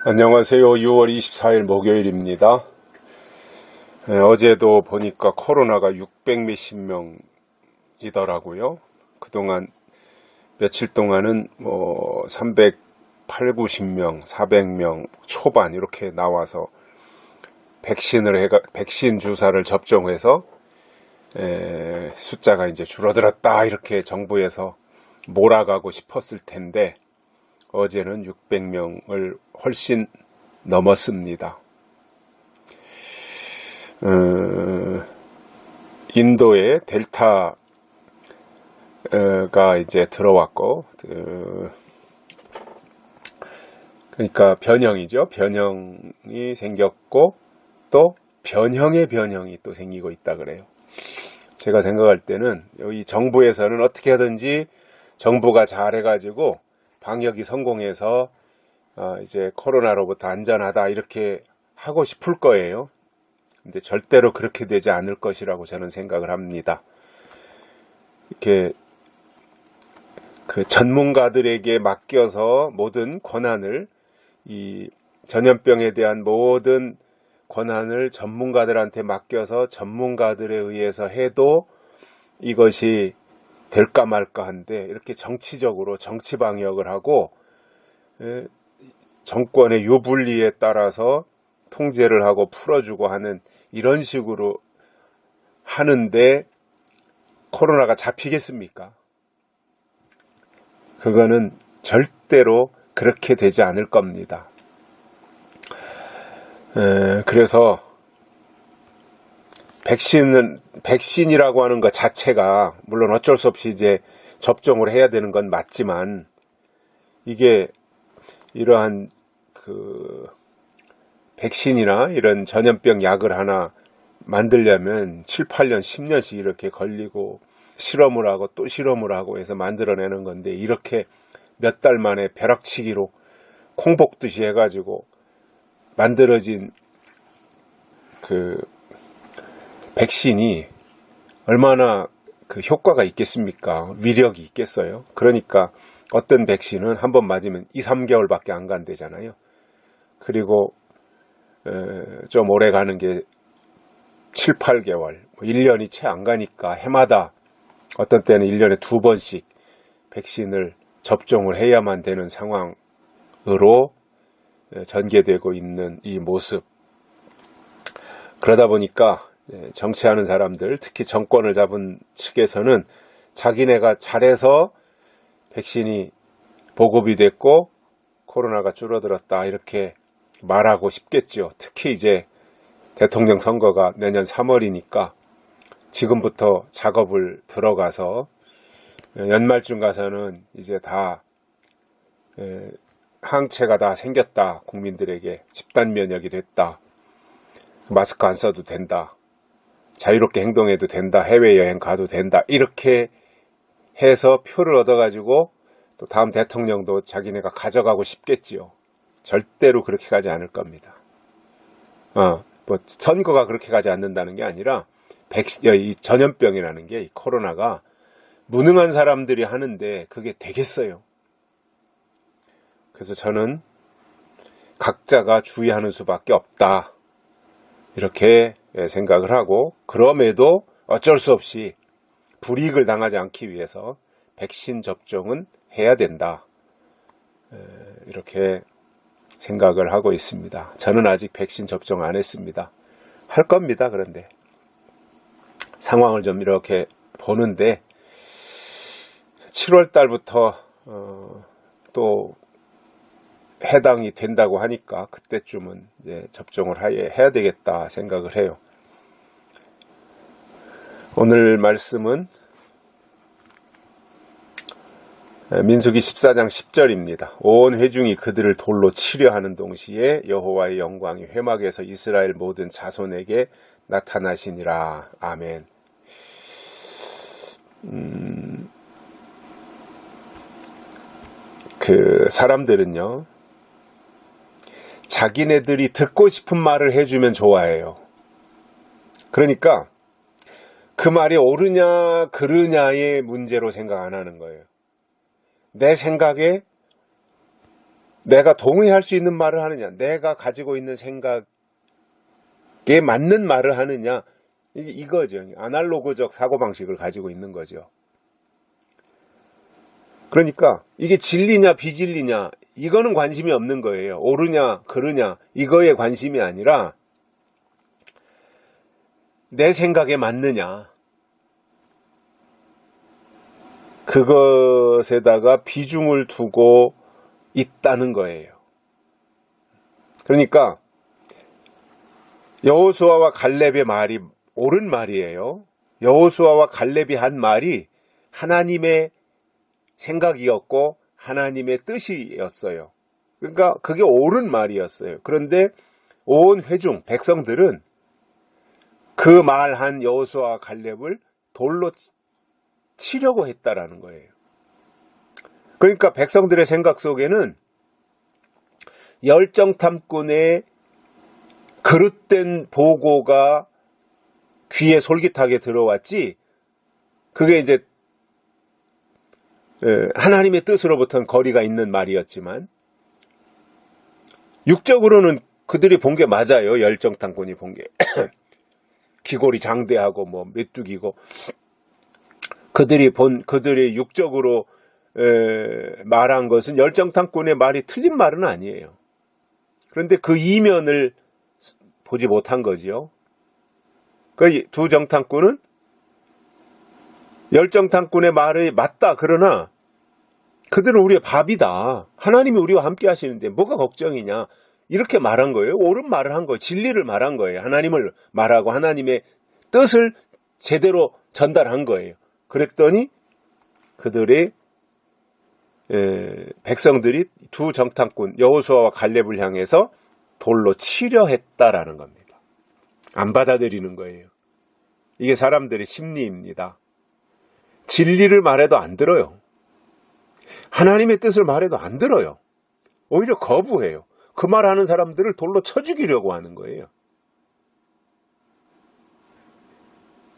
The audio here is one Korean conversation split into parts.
안녕하세요. 6월 24일 목요일입니다. 어제도 보니까 코로나가 600 몇십 명이더라고요. 그동안 며칠 동안은 380, 90명, 400명 초반 이렇게 나와서 백신 주사를 접종해서 숫자가 이제 줄어들었다 이렇게 정부에서 몰아가고 싶었을 텐데 어제는 600명을 훨씬 넘었습니다. 인도에 델타가 이제 들어왔고, 그러니까 변형이죠. 변형이 생겼고, 또 변형의 변형이 또 생기고 있다 그래요. 제가 생각할 때는 여기 정부에서는 어떻게 하든지 정부가 잘해가지고 방역이 성공해서 이제 코로나로부터 안전하다 이렇게 하고 싶을 거예요. 근데 절대로 그렇게 되지 않을 것이라고 저는 생각을 합니다. 이렇게 그 전문가들에게 맡겨서 모든 권한을, 이 전염병에 대한 모든 권한을 전문가들한테 맡겨서 전문가들에 의해서 해도 이것이 될까 말까 한데, 이렇게 정치적으로 정치 방역을 하고 정권의 유불리에 따라서 통제를 하고 풀어주고 하는 이런 식으로 하는데 코로나가 잡히겠습니까? 그거는 절대로 그렇게 되지 않을 겁니다. 그래서 백신이라고 하는 것 자체가 물론 어쩔 수 없이 이제 접종을 해야 되는 건 맞지만, 이게 이러한 그 백신이나 이런 전염병 약을 하나 만들려면 7, 8년, 10년씩 이렇게 걸리고 실험을 하고 또 실험을 하고 해서 만들어내는 건데, 이렇게 몇 달 만에 벼락치기로 콩볶듯이 해가지고 만들어진 그 백신이 얼마나 그 효과가 있겠습니까? 위력이 있겠어요? 그러니까 어떤 백신은 한번 맞으면 2, 3개월밖에 안 간대잖아요. 그리고 좀 오래 가는 게 7, 8개월, 1년이 채 안 가니까 해마다 어떤 때는 1년에 2번씩 백신을 접종을 해야만 되는 상황으로 전개되고 있는 이 모습. 그러다 보니까 정치하는 사람들, 특히 정권을 잡은 측에서는 자기네가 잘해서 백신이 보급이 됐고 코로나가 줄어들었다 이렇게 말하고 싶겠죠. 특히 이제 대통령 선거가 내년 3월이니까 지금부터 작업을 들어가서 연말쯤 가서는 이제 다 항체가 다 생겼다, 국민들에게 집단 면역이 됐다, 마스크 안 써도 된다, 자유롭게 행동해도 된다, 해외여행 가도 된다, 이렇게 해서 표를 얻어가지고 또 다음 대통령도 자기네가 가져가고 싶겠지요. 절대로 그렇게 가지 않을 겁니다. 뭐 선거가 그렇게 가지 않는다는 게 아니라 이 전염병이라는 게, 이 코로나가 무능한 사람들이 하는데 그게 되겠어요. 그래서 저는 각자가 주의하는 수밖에 없다 이렇게 생각을 하고, 그럼에도 어쩔 수 없이 불이익을 당하지 않기 위해서 백신 접종은 해야 된다 이렇게 생각을 하고 있습니다. 저는 아직 백신 접종 안 했습니다. 할 겁니다. 그런데 상황을 좀 이렇게 보는데 7월 달부터 또 해당이 된다고 하니까 그때쯤은 이제 접종을 해야 되겠다 생각을 해요. 오늘 말씀은 민수기 14장 10절입니다. 온 회중이 그들을 돌로 치려 하는 동시에 여호와의 영광이 회막에서 이스라엘 모든 자손에게 나타나시니라. 아멘. 그 사람들은요, 자기네들이 듣고 싶은 말을 해주면 좋아해요. 그러니까 그 말이 옳으냐 그르냐의 문제로 생각 안 하는 거예요. 내 생각에 내가 동의할 수 있는 말을 하느냐, 내가 가지고 있는 생각에 맞는 말을 하느냐, 이거죠. 아날로그적 사고방식을 가지고 있는 거죠. 그러니까 이게 진리냐 비진리냐 이거는 관심이 없는 거예요. 옳으냐 그르냐 이거에 관심이 아니라 내 생각에 맞느냐, 그것에다가 비중을 두고 있다는 거예요. 그러니까 여호수아와 갈렙의 말이 옳은 말이에요. 여호수아와 갈렙이 한 말이 하나님의 생각이었고 하나님의 뜻이었어요. 그러니까 그게 옳은 말이었어요. 그런데 온 회중 백성들은 그 말한 여호수아와 갈렙을 돌로 치려고 했다라는 거예요. 그러니까 백성들의 생각 속에는 열정탐꾼의 그릇된 보고가 귀에 솔깃하게 들어왔지, 그게 이제 하나님의 뜻으로부터는 거리가 있는 말이었지만, 육적으로는 그들이 본 게 맞아요. 열정탐꾼이 본 게. 귀골이 장대하고 뭐 메뚜기고, 그들이 육적으로 말한 것은 열정탐꾼의 말이 틀린 말은 아니에요. 그런데 그 이면을 보지 못한 거지요. 그 두 정탐꾼은 열정탐꾼의 말이 맞다. 그러나 그들은 우리의 밥이다. 하나님이 우리와 함께 하시는데 뭐가 걱정이냐. 이렇게 말한 거예요. 옳은 말을 한 거예요. 진리를 말한 거예요. 하나님을 말하고 하나님의 뜻을 제대로 전달한 거예요. 그랬더니 그들의 백성들이 두 정탐꾼 여호수아와 갈렙을 향해서 돌로 치려 했다라는 겁니다. 안 받아들이는 거예요. 이게 사람들의 심리입니다. 진리를 말해도 안 들어요. 하나님의 뜻을 말해도 안 들어요. 오히려 거부해요. 그 말하는 사람들을 돌로 쳐 죽이려고 하는 거예요.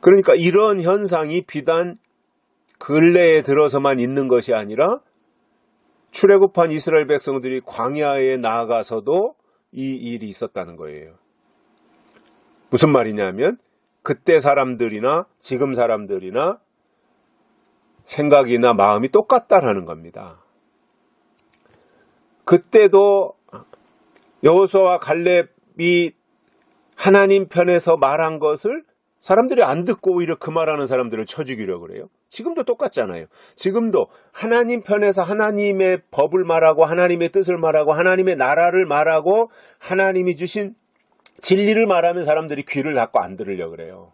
그러니까 이런 현상이 비단 근래에 들어서만 있는 것이 아니라 출애굽한 이스라엘 백성들이 광야에 나아가서도 이 일이 있었다는 거예요. 무슨 말이냐면 그때 사람들이나 지금 사람들이나 생각이나 마음이 똑같다라는 겁니다. 그때도 여호수아와 갈렙이 하나님 편에서 말한 것을 사람들이 안 듣고 오히려 그 말하는 사람들을 쳐 죽이려고 그래요. 지금도 똑같잖아요. 지금도 하나님 편에서 하나님의 법을 말하고 하나님의 뜻을 말하고 하나님의 나라를 말하고 하나님이 주신 진리를 말하면 사람들이 귀를 닫고 안 들으려고 그래요.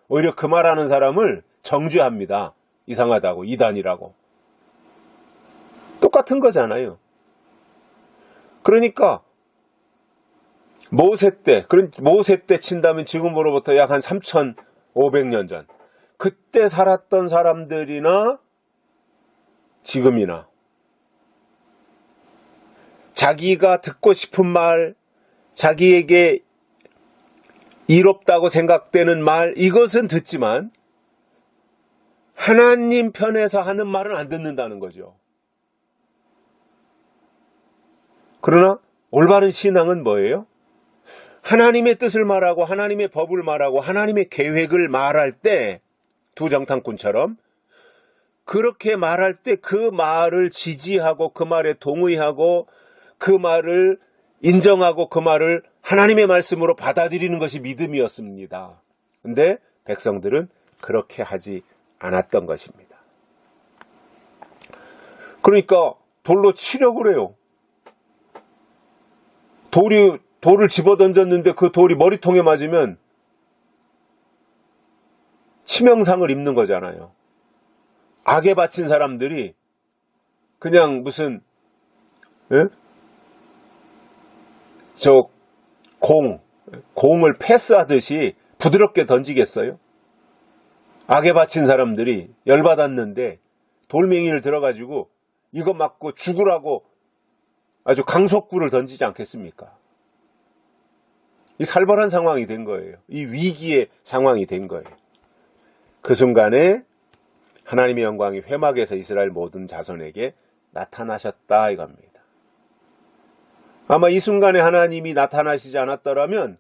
오히려 그 말하는 사람을 정죄합니다. 이상하다고, 이단이라고. 똑같은 거잖아요. 그러니까 모세 때 친다면 지금으로부터 약 한 3,500년 전, 그때 살았던 사람들이나 지금이나 자기가 듣고 싶은 말, 자기에게 이롭다고 생각되는 말, 이것은 듣지만 하나님 편에서 하는 말은 안 듣는다는 거죠. 그러나 올바른 신앙은 뭐예요? 하나님의 뜻을 말하고 하나님의 법을 말하고 하나님의 계획을 말할 때 두 정탐꾼처럼 그렇게 말할 때 그 말을 지지하고 그 말에 동의하고 그 말을 인정하고 그 말을 하나님의 말씀으로 받아들이는 것이 믿음이었습니다. 근데 백성들은 그렇게 하지 않았던 것입니다. 그러니까 돌로 치려고 그래요. 돌을 집어 던졌는데 그 돌이 머리통에 맞으면 치명상을 입는 거잖아요. 악에 바친 사람들이 그냥 무슨 공을 패스하듯이 부드럽게 던지겠어요? 악에 바친 사람들이 열받았는데 돌멩이를 들어가지고 이거 맞고 죽으라고 아주 강속구를 던지지 않겠습니까? 이 살벌한 상황이 된 거예요. 이 위기의 상황이 된 거예요. 그 순간에 하나님의 영광이 회막에서 이스라엘 모든 자손에게 나타나셨다 이겁니다. 아마 이 순간에 하나님이 나타나시지 않았더라면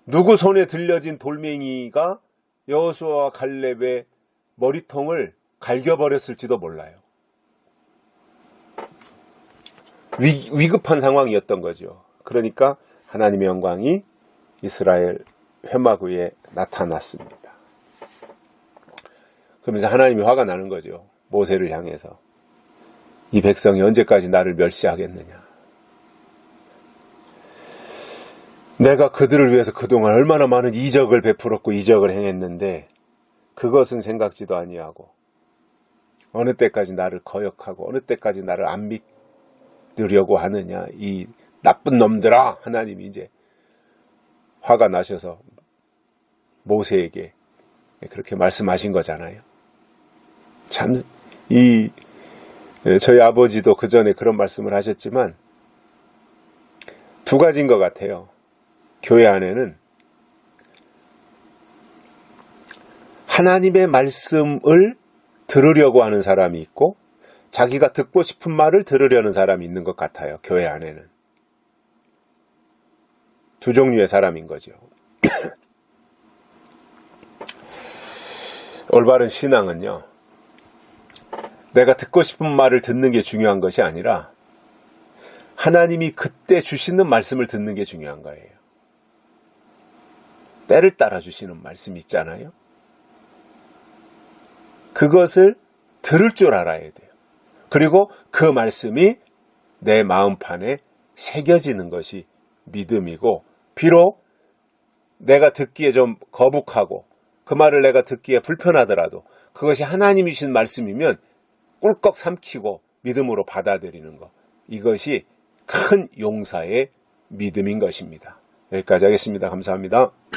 누구 손에 들려진 돌멩이가 여호수아와 갈렙의 머리통을 갈겨버렸을지도 몰라요. 위급한 상황이었던 거죠. 그러니까 하나님의 영광이 이스라엘 회막 위에 나타났습니다. 그러면서 하나님이 화가 나는 거죠. 모세를 향해서. 이 백성이 언제까지 나를 멸시하겠느냐. 내가 그들을 위해서 그동안 얼마나 많은 이적을 베풀었고 이적을 행했는데 그것은 생각지도 아니하고 어느 때까지 나를 거역하고 어느 때까지 나를 안 믿으려고 하느냐. 이 나쁜 놈들아. 하나님이 이제 화가 나셔서 모세에게 그렇게 말씀하신 거잖아요. 참, 저희 아버지도 그 전에 그런 말씀을 하셨지만 두 가지인 것 같아요. 교회 안에는 하나님의 말씀을 들으려고 하는 사람이 있고 자기가 듣고 싶은 말을 들으려는 사람이 있는 것 같아요. 교회 안에는. 두 종류의 사람인 거죠. 올바른 신앙은요. 내가 듣고 싶은 말을 듣는 게 중요한 것이 아니라 하나님이 그때 주시는 말씀을 듣는 게 중요한 거예요. 때를 따라 주시는 말씀이 있잖아요. 그것을 들을 줄 알아야 돼요. 그리고 그 말씀이 내 마음판에 새겨지는 것이 믿음이고 비록 내가 듣기에 좀 거북하고 그 말을 내가 듣기에 불편하더라도 그것이 하나님이 주신 말씀이면 꿀꺽 삼키고 믿음으로 받아들이는 것. 이것이 큰 용사의 믿음인 것입니다. 여기까지 하겠습니다. 감사합니다.